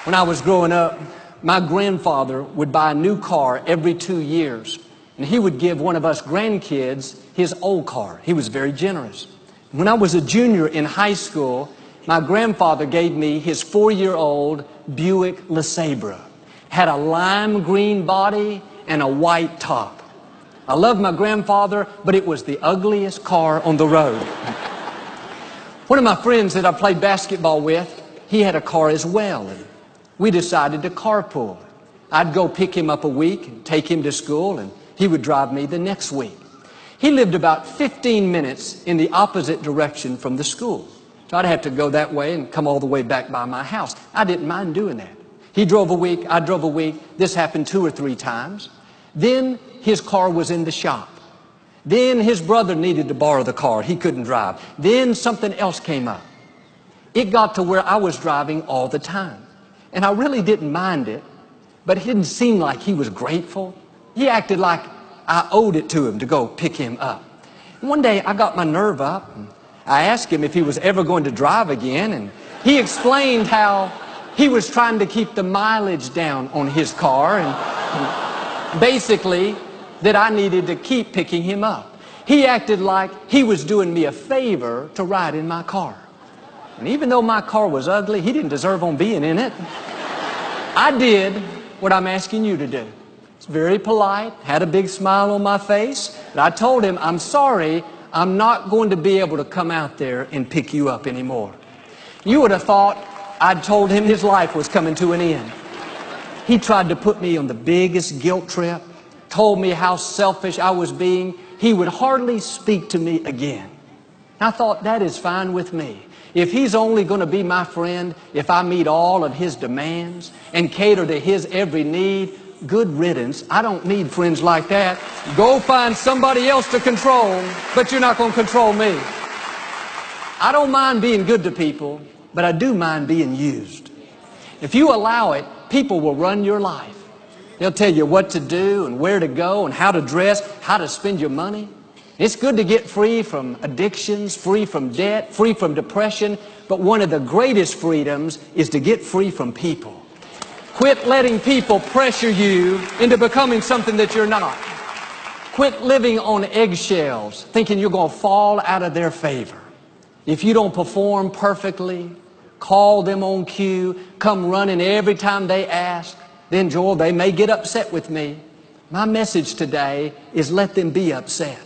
When I was growing up, my grandfather would buy a new car every 2 years, and he would give one of us grandkids his old car. He was very generous. When I was a junior in high school, my grandfather gave me his 4-year-old Buick LeSabre. Had a lime green body and a white top. I loved my grandfather, but it was the ugliest car on the road. One of my friends that I played basketball with, he had a car as well. And we decided to carpool. I'd go pick him up a week and take him to school, and he would drive me the next week. He lived about 15 minutes in the opposite direction from the school. So I'd have to go that way and come all the way back by my house. I didn't mind doing that. He drove a week, I drove a week. This happened 2 or 3 times. Then his car was in the shop. Then his brother needed to borrow the car. He couldn't drive. Then something else came up. It got to where I was driving all the time. And I really didn't mind it, but it didn't seem like he was grateful. He acted like I owed it to him to go pick him up. And one day I got my nerve up and I asked him if he was ever going to drive again, and he explained how he was trying to keep the mileage down on his car and basically that I needed to keep picking him up. He acted like he was doing me a favor to ride in my car. And even though my car was ugly, he didn't deserve on being in it. I did what I'm asking you to do. It's very polite, had a big smile on my face, and I told him, I'm sorry, I'm not going to be able to come out there and pick you up anymore. You would have thought I'd told him his life was coming to an end. He tried to put me on the biggest guilt trip, told me how selfish I was being. He would hardly speak to me again. I thought, that is fine with me. If he's only going to be my friend, if I meet all of his demands and cater to his every need, good riddance. I don't need friends like that. Go find somebody else to control, but you're not going to control me. I don't mind being good to people, but I do mind being used. If you allow it, people will run your life. They'll tell you what to do and where to go and how to dress, how to spend your money. It's good to get free from addictions, free from debt, free from depression, but one of the greatest freedoms is to get free from people. Quit letting people pressure you into becoming something that you're not. Quit living on eggshells, thinking you're going to fall out of their favor. If you don't perform perfectly, call them on cue, come running every time they ask, then Joel, they may get upset with me. My message today is let them be upset.